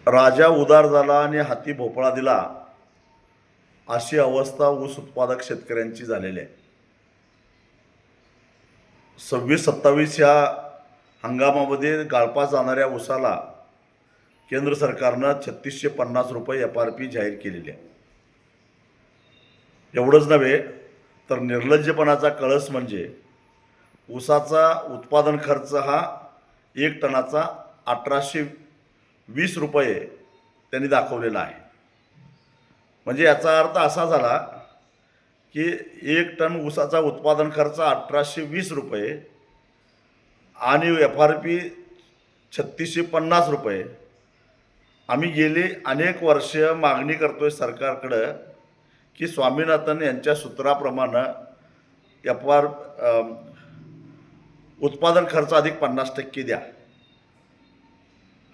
राजा उदार झाला आणि हाती भोपळा दिला, अशी अवस्था ऊस उत्पादक शेतकऱ्यांची झालेली आहे. 26-27 या हंगामामध्ये गाळपा जाणाऱ्या ऊसाला केंद्र सरकारनं 3650 रुपये FRP जाहीर केलेली आहे. एवढंच नव्हे तर निर्लज्जपणाचा कळस म्हणजे ऊसाचा उत्पादन खर्च हा 1 टनाचा 1820 रुपये त्यांनी दाखवलेला आहे. म्हणजे याचा अर्थ असा झाला की 1 टन ऊसाचा उत्पादन खर्च 1820 रुपये आणि FRP 3650 रुपये. आम्ही गेली अनेक वर्ष मागणी करतोय सरकारकडं की स्वामीनाथन यांच्या सूत्राप्रमाणे उत्पादन खर्च अधिक 50% द्या.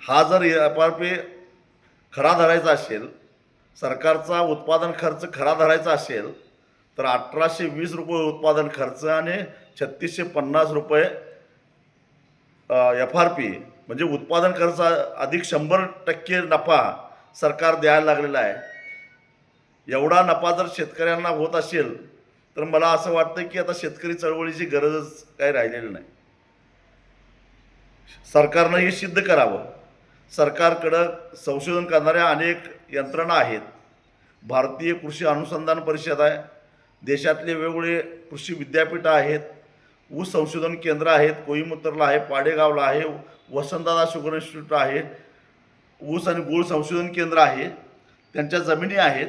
हा जर FRP खरा धरायचा असेल, सरकारचा उत्पादन खर्च खरा धरायचा असेल, तर 1820 रुपये उत्पादन खर्च आणि 3650 रुपये FRP म्हणजे उत्पादन खर्च अधिक 100% नफा सरकार द्यायला लागलेला आहे. एवढा नफा जर शेतकऱ्यांना होत असेल तर मला असं वाटतं की आता शेतकरी चळवळीची गरजच काही राहिलेली नाही. सरकारनं हे सिद्ध करावं. सरकारकडं संशोधन करणाऱ्या अनेक यंत्रणा आहेत. भारतीय कृषी अनुसंधान परिषद आहे, देशातले वेगवेगळे कृषी विद्यापीठं आहेत, ऊस संशोधन केंद्र आहेत, कोईमुत्तरला आहे, पाडेगावला आहे, वसंतदादा शुगर इन्स्टिट्यूट आहे, ऊस आणि गूळ संशोधन केंद्र आहे. त्यांच्या जमिनी आहेत.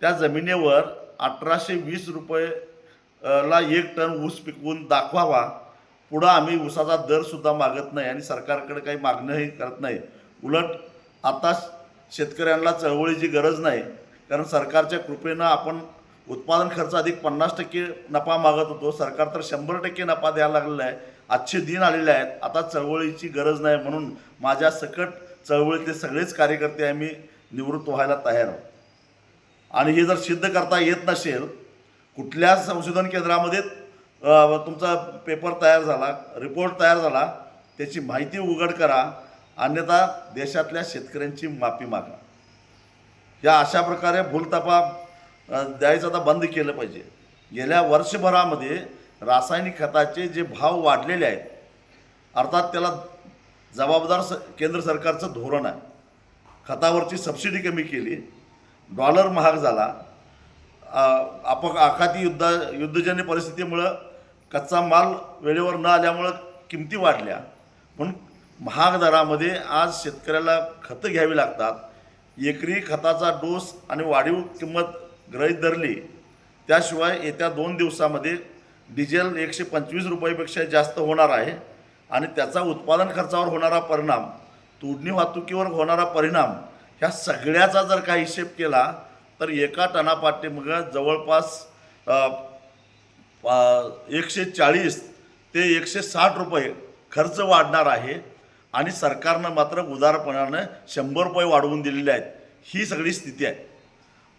त्या जमिनीवर 1820 रुपये ला 1 टन ऊस पिकवून दाखवावा. पुढं आम्ही ऊसाचा दरसुद्धा मागत नाही आणि सरकारकडे काही मागणंही करत नाही. उलट आता शेतकऱ्यांना चळवळीची गरज नाही, कारण सरकारच्या कृपेनं आपण उत्पादन खर्च अधिक 50% नफा मागत होतो. सरकार तर 100% नफा द्यायला लागलेला आहे. अच्छे दिन आलेले आहेत. आता चळवळीची गरज नाही, म्हणून माझ्या सकट चळवळीतले सगळेच कार्यकर्ते आम्ही निवृत्त व्हायला तयार आहोत. आणि हे जर सिद्ध करता येत नसेल, कुठल्या संशोधन केंद्रामध्ये तुमचा पेपर तयार झाला, रिपोर्ट तयार झाला, त्याची माहिती उघड करा, अन्यथा देशातल्या शेतकऱ्यांची माफी मागा. या अशा प्रकारे भूलथापा द्यायचं आता बंद केलं पाहिजे. गेल्या वर्षभरामध्ये रासायनिक खताचे जे भाव वाढलेले आहेत, अर्थात त्याला जबाबदार केंद्र सरकारचं धोरण आहे. खतावरची सबसिडी कमी केली, डॉलर महाग झाला, आखाती युद्धजन्य परिस्थितीमुळं कच्चा माल वेळेवर न आल्यामुळं किमती वाढल्या. म्हणून महाग दरामध्ये आज शेतकऱ्याला खतं घ्यावी लागतात. एकरी खताचा डोस आणि वाढीव किंमत गृहीत धरली, त्याशिवाय येत्या 2 दिवसामध्ये डिझेल 125 रुपयापेक्षा जास्त होणार आहे. आणि त्याचा उत्पादन खर्चावर होणारा परिणाम, तोडणी वाहतुकीवर होणारा परिणाम, ह्या सगळ्याचा जर काही हिशेब केला तर एका टनापाठीमागं जवळपास 140 ते 160 रुपये खर्च वाढणार आहे. आणि सरकारनं मात्र उदारपणानं 100 रुपये वाढवून दिलेले आहेत. ही सगळी स्थिती आहे.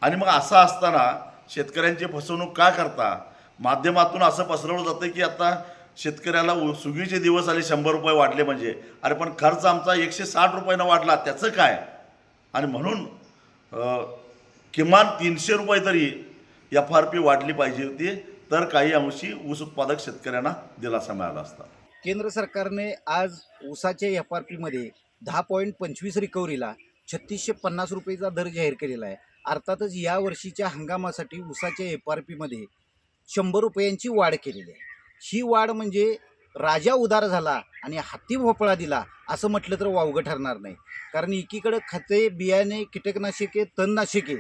आणि मग असं असताना शेतकऱ्यांची फसवणूक का करता? माध्यमातून असं पसरवलं जातं की आता शेतकऱ्याला सुगीचे दिवस आले, 100 रुपये वाढले म्हणजे. अरे पण खर्च आमचा 160 रुपयानं वाढला, त्याचं काय? आणि म्हणून किमान 300 रुपये तरी FRP वाढली पाहिजे होती, तर काही अंशी ऊस उत्पादक शेतकऱ्यांना दिलासा मिळाला असता. केंद्र सरकारने आज ऊसाच्या FRPमध्ये 10.25 रिकव्हरीला 3650 रुपयेचा दर जाहीर केलेला आहे. अर्थातच या वर्षीच्या हंगामासाठी ऊसाच्या FRPमध्ये 100 रुपयांची वाढ केलेली आहे. ही वाढ म्हणजे राजा उदार झाला आणि हाती भोपळा दिला असं म्हटलं तर वावगं ठरणार नाही. कारण एकीकडे खते, बियाणे, कीटकनाशके, तणनाशके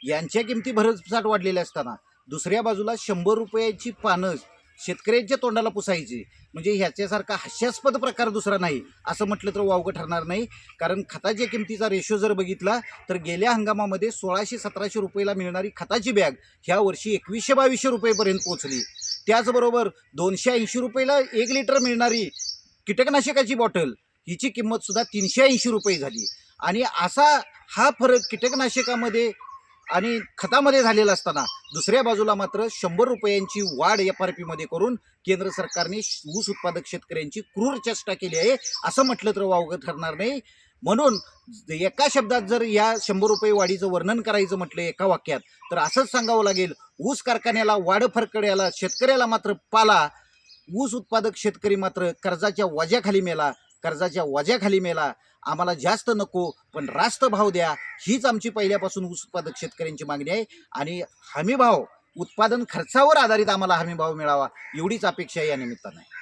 यांच्या किमती भरमसाठ वाढलेल्या असताना दुसऱ्या बाजूला 100 रुपयाची पानं शेतकऱ्यांच्या तोंडाला पुसायची, म्हणजे ह्याच्यासारखा हास्यास्पद प्रकार दुसरा नाही असं म्हटलं तर वावगं ठरणार नाही. कारण खताच्या किमतीचा रेशो जर बघितला तर गेल्या हंगामामध्ये 1600-1700 रुपयाला मिळणारी खताची बॅग ह्या वर्षी 2100-2200 रुपयेपर्यंत पोहोचली. त्याचबरोबर 280 रुपयाला 1 लिटर मिळणारी कीटकनाशकाची बॉटल हिची किंमतसुद्धा 380 रुपये झाली. आणि असा हा फरक कीटकनाशकामध्ये आणि खतामध्ये झालेला असताना दुसऱ्या बाजूला मात्र 100 रुपयांची वाढ FRPमध्ये करून केंद्र सरकारने ऊस उत्पादक शेतकऱ्यांची क्रूर चेष्टा केली आहे असं म्हटलं तर वावगं ठरणार नाही. म्हणून एका शब्दात जर या 100 रुपये वाढीचं वर्णन करायचं म्हटलं एका वाक्यात तर असंच सांगावं लागेल, ऊस कारखान्याला वाढ फरकड्याला, शेतकऱ्याला मात्र पाला, ऊस उत्पादक शेतकरी मात्र कर्जाच्या वजाखाली मेला. आम्हाला जास्त नको पण रास्त भाव द्या, हीच आमची पहिल्यापासून ऊस उत्पादक शेतकऱ्यांची मागणी आहे. आणि हमी भाव उत्पादन खर्चावर आधारित आम्हाला हमी भाव मिळावा एवढीच अपेक्षा या निमित्तानं आहे.